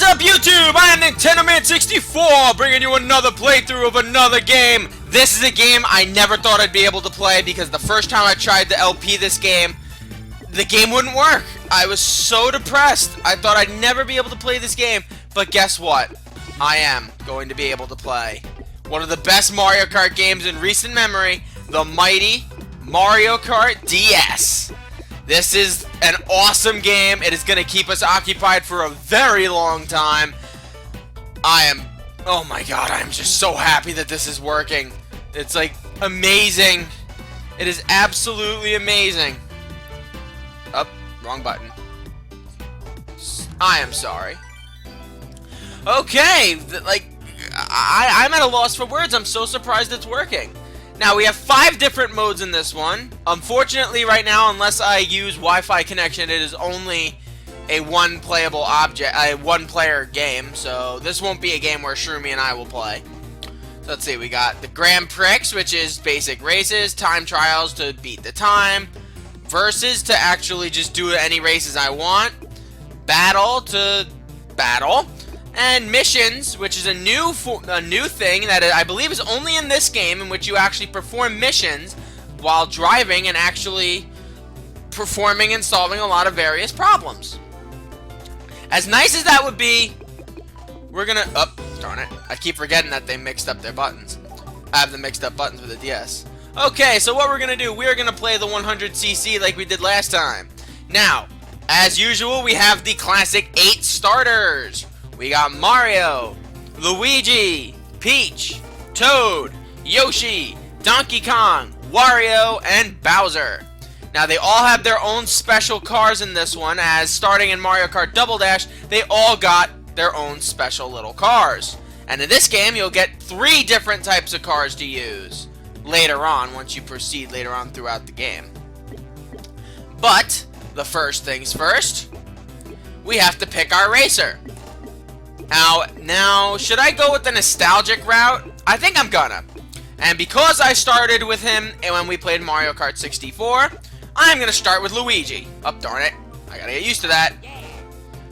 up, YouTube? I am Nintendo Man 64, bringing you another playthrough of another game. This is a game I never thought I'd be able to play because the first time I tried to LP this game, the game wouldn't work. I was so depressed. I thought I'd never be able to play this game, but guess what? I am going to be able to play one of the best Mario Kart games in recent memory, the mighty Mario Kart DS. This is an awesome game. It is going to keep us occupied for a very long time. Oh my god, I am just so happy that this is working. It's like amazing. It is absolutely amazing. Oh, wrong button. I am sorry. Okay, I'm at a loss for words. I'm so surprised it's working. Now, we have 5 different modes in this one. Unfortunately, right now, unless I use Wi-Fi connection, it is only a one-player game. So, this won't be a game where Shroomy and I will play. So, let's see. We got the Grand Prix, which is basic races, time trials to beat the time, versus to actually just do any races I want, battle to battle, and missions, which is a new thing that I believe is only in this game, in which you actually perform missions while driving and actually performing and solving a lot of various problems. As nice as that would be, we're gonna... Oh, darn it. I keep forgetting that they mixed up their buttons. I have the mixed up buttons with the DS. Okay, so what we're gonna do, we're gonna play the 100cc like we did last time. Now, as usual, we have the classic 8 starters. We got Mario, Luigi, Peach, Toad, Yoshi, Donkey Kong, Wario, and Bowser. Now, they all have their own special cars in this one, as starting in Mario Kart Double Dash, they all got their own special little cars. And in this game, you'll get 3 different types of cars to use later on, once you proceed later on throughout the game. But, the first things first, we have to pick our racer. Now, should I go with the nostalgic route? I think I'm gonna. And because I started with him when we played Mario Kart 64, I'm gonna start with Luigi. Oh, darn it. I gotta get used to that.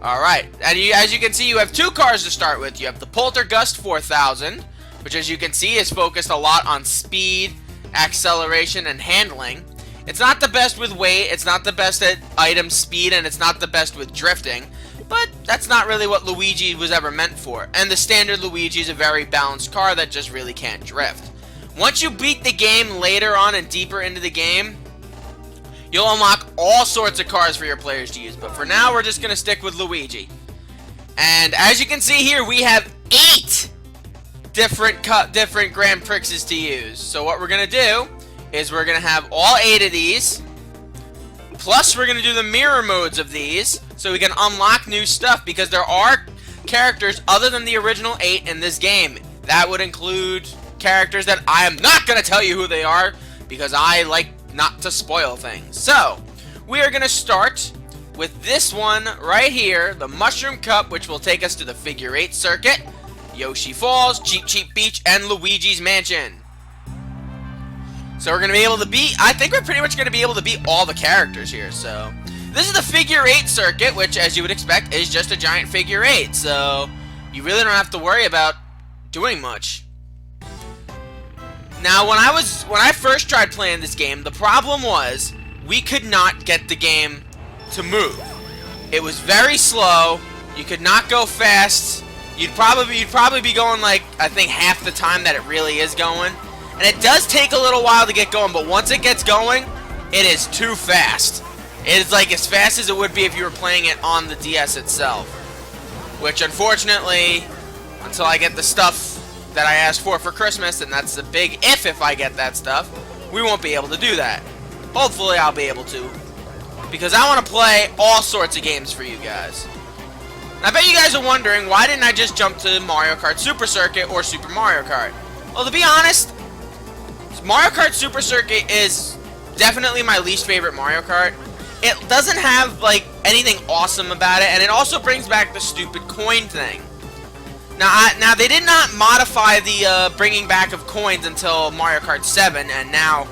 Alright, and as you can see, you have 2 cars to start with. You have the Poltergust 4000, which as you can see is focused a lot on speed, acceleration, and handling. It's not the best with weight, it's not the best at item speed, and it's not the best with drifting. But that's not really what Luigi was ever meant for. And the standard Luigi is a very balanced car that just really can't drift. Once you beat the game later on and deeper into the game, you'll unlock all sorts of cars for your players to use. But for now, we're just going to stick with Luigi. And as you can see here, we have 8 different Grand Prix to use. So what we're going to do is we're going to have all 8 of these. Plus, we're going to do the mirror modes of these, so we can unlock new stuff, because there are characters other than the original 8 in this game. That would include characters that I am not going to tell you who they are, because I like not to spoil things. So, we are going to start with this one right here, the Mushroom Cup, which will take us to the Figure 8 circuit, Yoshi Falls, Cheep Cheep Beach, and Luigi's Mansion. So we're going to be able to beat, I think we're pretty much going to be able to beat all the characters here, so. This is the Figure 8 circuit, which, as you would expect, is just a giant Figure 8, so you really don't have to worry about doing much. Now, when I first tried playing this game, the problem was we could not get the game to move. It was very slow. You could not go fast. You'd probably be going like, I think, half the time that it really is going. And it does take a little while to get going, but once it gets going, it is too fast. It is like as fast as it would be if you were playing it on the DS itself. Which, unfortunately, until I get the stuff that I asked for Christmas, and that's a big if I get that stuff, we won't be able to do that. Hopefully, I'll be able to. Because I want to play all sorts of games for you guys. And I bet you guys are wondering, why didn't I just jump to Mario Kart Super Circuit or Super Mario Kart? Well, to be honest, Mario Kart Super Circuit is definitely my least favorite Mario Kart. It doesn't have, like, anything awesome about it, and it also brings back the stupid coin thing. Now they did not modify the bringing back of coins until Mario Kart 7, and now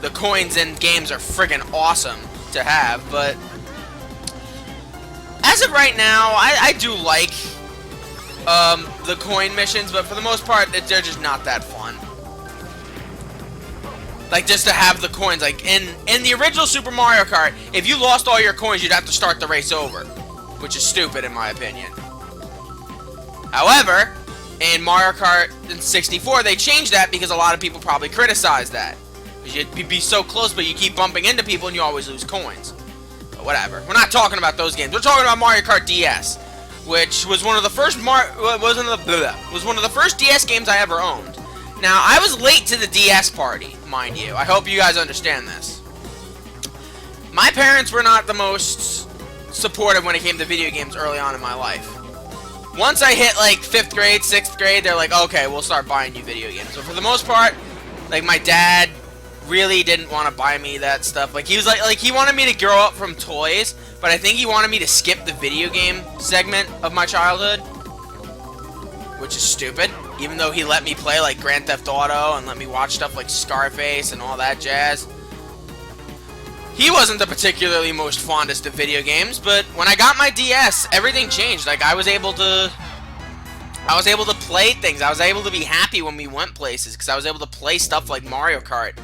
the coins in games are friggin' awesome to have, but as of right now, I do like the coin missions, but for the most part, they're just not that fun. Like, just to have the coins, like, in the original Super Mario Kart, if you lost all your coins, you'd have to start the race over, which is stupid in my opinion. However, in Mario Kart 64, they changed that because a lot of people probably criticized that. Because you'd be so close, but you keep bumping into people and you always lose coins. But whatever. We're not talking about those games. We're talking about Mario Kart DS, which was one of the first was one of the first DS games I ever owned. Now, I was late to the DS party, mind you. I hope you guys understand this. My parents were not the most supportive when it came to video games early on in my life. Once I hit like 5th grade, 6th grade, they're like, okay, we'll start buying you video games. So for the most part, like, my dad really didn't want to buy me that stuff. Like, he was like he wanted me to grow up from toys, but I think he wanted me to skip the video game segment of my childhood, which is stupid. Even though he let me play like Grand Theft Auto and let me watch stuff like Scarface and all that jazz. He wasn't the particularly most fondest of video games, but when I got my DS, everything changed. Like, I was able to play things. I was able to be happy when we went places because I was able to play stuff like Mario Kart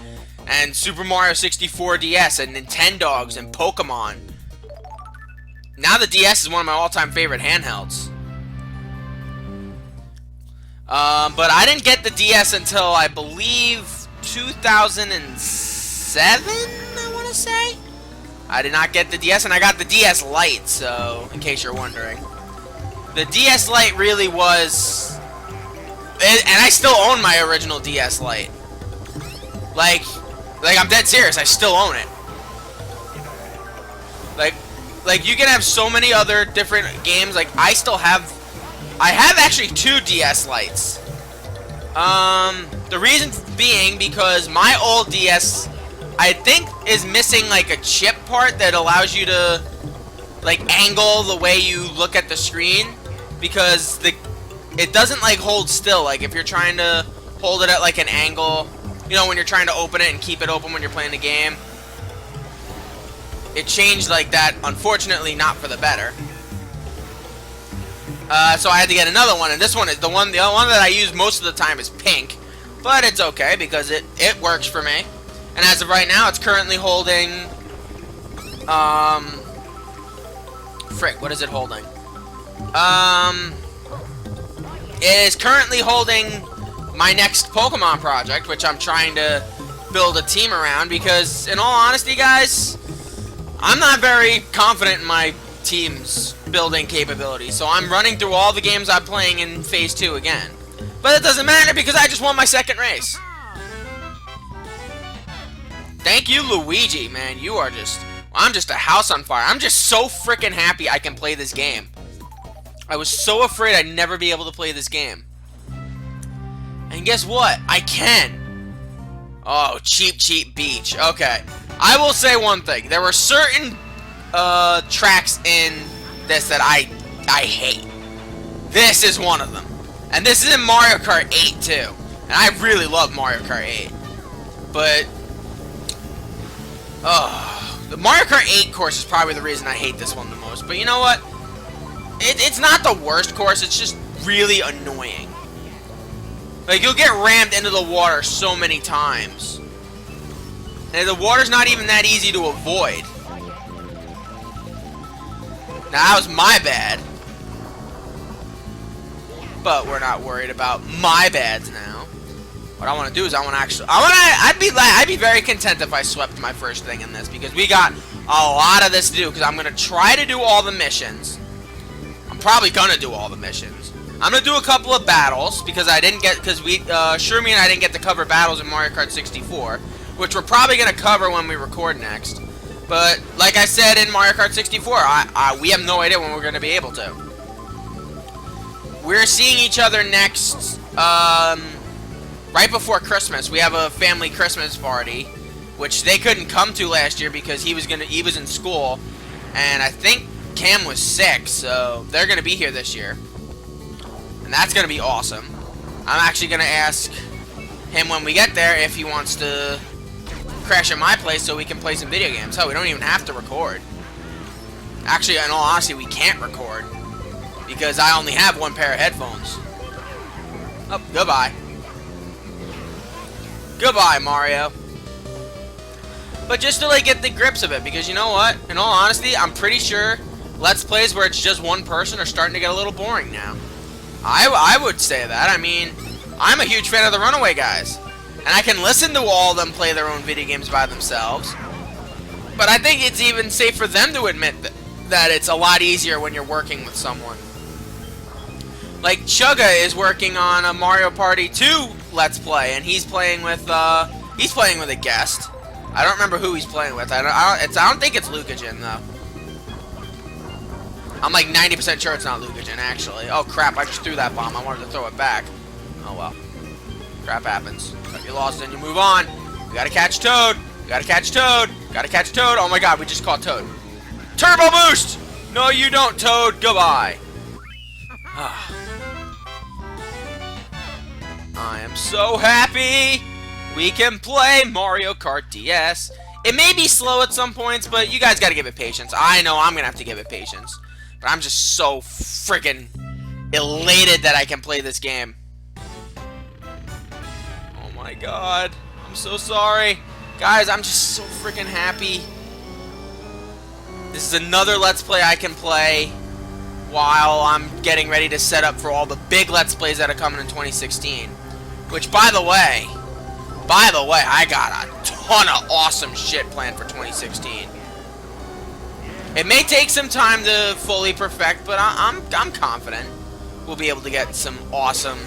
and Super Mario 64 DS and Nintendogs and Pokemon. Now the DS is one of my all-time favorite handhelds. But I didn't get the DS until, I believe, 2007, I want to say? I did not get the DS, and I got the DS Lite, so, in case you're wondering. The DS Lite really was... And I still own my original DS Lite. Like, I'm dead serious, I still own it. Like, you can have so many other different games, like, I have actually 2 DS Lites. The reason being because my old DS, I think, is missing like a chip part that allows you to like angle the way you look at the screen, because it doesn't like hold still. Like, if you're trying to hold it at like an angle, you know, when you're trying to open it and keep it open when you're playing the game. It changed like that, unfortunately not for the better. So I had to get another one, and this one is the one that I use most of the time is pink, but it's okay because it works for me. And as of right now, it's currently holding, frick, what is it holding? It is currently holding my next Pokemon project, which I'm trying to build a team around because, in all honesty, guys, I'm not very confident in my team's building capability, so I'm running through all the games I'm playing in Phase 2 again. But it doesn't matter because I just won my second race. Thank you, Luigi, man. You are just... I'm just a house on fire. I'm just so freaking happy I can play this game. I was so afraid I'd never be able to play this game. And guess what? I can. Oh, cheap beach. Okay. I will say one thing. There were certain tracks in this that I hate. This is one of them. And this is in Mario Kart 8 too. And I really love Mario Kart 8. But the Mario Kart 8 course is probably the reason I hate this one the most. But you know what? It's not the worst course, it's just really annoying. Like, you'll get rammed into the water so many times. And the water's not even that easy to avoid. Now, that was my bad. But we're not worried about my bads now. What I want to do is I'd be very content if I swept my first thing in this, because we got a lot of this to do, because I'm going to try to do all the missions. I'm probably going to do all the missions. I'm going to do a couple of battles, because I didn't get, Shermie and I didn't get to cover battles in Mario Kart 64, which we're probably going to cover when we record next. But, like I said in Mario Kart 64, we have no idea when we're going to be able to. We're seeing each other next, right before Christmas. We have a family Christmas party, which they couldn't come to last year because he was in school, and I think Cam was sick, so they're going to be here this year. And that's going to be awesome. I'm actually going to ask him when we get there if he wants to crash at my place so we can play some video games. Hell, we don't even have to record. Actually, in all honesty, we can't record. because I only have one pair of headphones. Oh, goodbye. Goodbye, Mario. But just to like get the grips of it, because you know what? In all honesty, I'm pretty sure Let's Plays where it's just one person are starting to get a little boring now. I would say that. I mean, I'm a huge fan of the Runaway guys. And I can listen to all of them play their own video games by themselves. But I think it's even safe for them to admit that it's a lot easier when you're working with someone. Like, Chugga is working on a Mario Party 2 Let's Play, and he's playing with a guest. I don't remember who he's playing with. I don't think it's Luigi, though. I'm like 90% sure it's not Luigi, actually. Oh crap, I just threw that bomb. I wanted to throw it back. Oh well. Crap happens. Got you lost and you move on. We gotta catch Toad. We gotta catch Toad. Gotta catch Toad. Oh my god, we just caught Toad. Turbo boost! No, you don't, Toad. Goodbye. I am so happy we can play Mario Kart DS. It may be slow at some points, but you guys gotta give it patience. I know I'm gonna have to give it patience. But I'm just so freaking elated that I can play this game. Oh my god. I'm so sorry. Guys, I'm just so freaking happy. This is another Let's Play I can play while I'm getting ready to set up for all the big Let's Plays that are coming in 2016. Which, by the way, I got a ton of awesome shit planned for 2016. It may take some time to fully perfect, but I'm confident we'll be able to get some awesome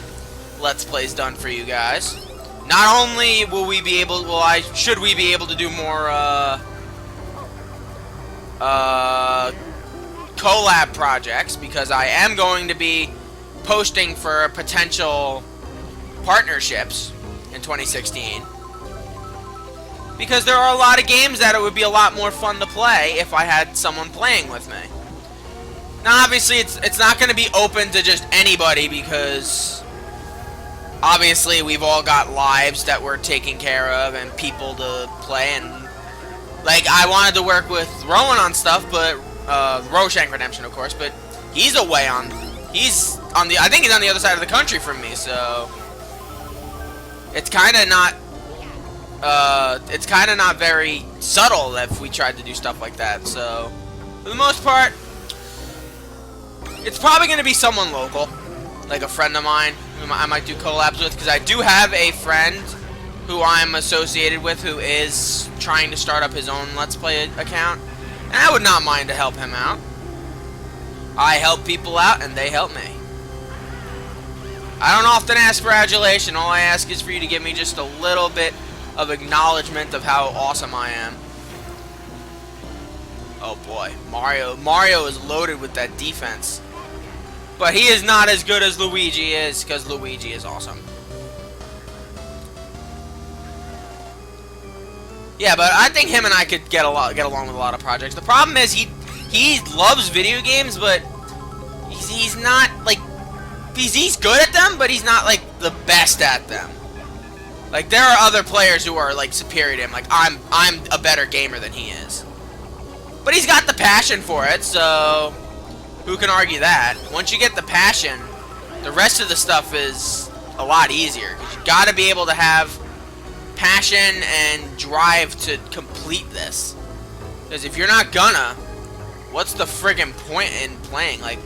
Let's Plays done for you guys. Not only will we be able, should we be able to do more collab projects, because I am going to be posting for potential partnerships in 2016. Because there are a lot of games that it would be a lot more fun to play if I had someone playing with me. Now, obviously, it's not going to be open to just anybody, because obviously we've all got lives that we're taking care of and people to play. And like, I wanted to work with Rowan on stuff, but Roshank Redemption, of course. But he's away on. I think he's on the other side of the country from me, so it's kind of not. It's kind of not very subtle if we tried to do stuff like that. So, for the most part, it's probably going to be someone local, like a friend of mine who I might do collabs with, because I do have a friend who I'm associated with who is trying to start up his own Let's Play account, and I would not mind to help him out. I help people out, and they help me. I don't often ask for adulation. All I ask is for you to give me just a little bit of acknowledgement of how awesome I am. Oh boy, Mario is loaded with that defense. But he is not as good as Luigi is, because Luigi is awesome. Yeah, but I think him and I could get along with a lot of projects. The problem is he loves video games, but he's not like he's good at them, but he's not like the best at them. Like, there are other players who are like superior to him. Like, I'm a better gamer than he is. But he's got the passion for it, so who can argue that? Once you get the passion, the rest of the stuff is a lot easier. Because you got to be able to have passion and drive to complete this. Because if you're not gonna, what's the friggin' point in playing? Like,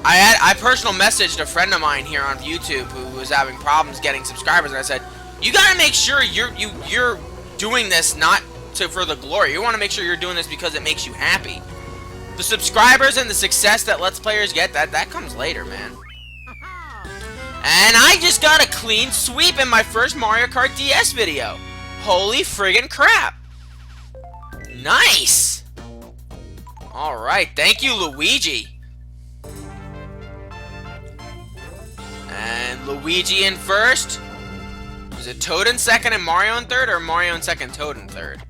I personal messaged a friend of mine here on YouTube who was having problems getting subscribers, and I said, you gotta make sure you're doing this not for the glory. You want to make sure you're doing this because it makes you happy. The subscribers and the success that Let's Players get, that comes later, man. And I just got a clean sweep in my first Mario Kart DS video. Holy friggin' crap. Nice. Alright, thank you, Luigi. And Luigi in first. Was it Toad in second and Mario in third, or Mario in second, Toad in third?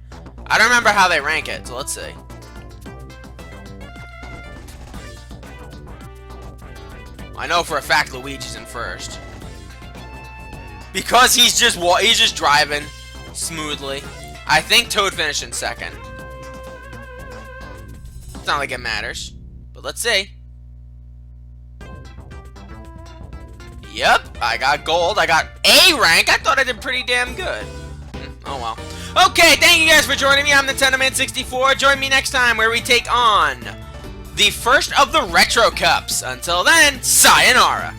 I don't remember how they rank it, so let's see. I know for a fact Luigi's in first. Because he's just driving smoothly. I think Toad finished in second. It's not like it matters, but let's see. Yep, I got gold. I got A rank. I thought I did pretty damn good. Oh well. Okay, thank you guys for joining me. I'm Nintendo64. Join me next time where we take on the first of the Retro Cups. Until then, sayonara.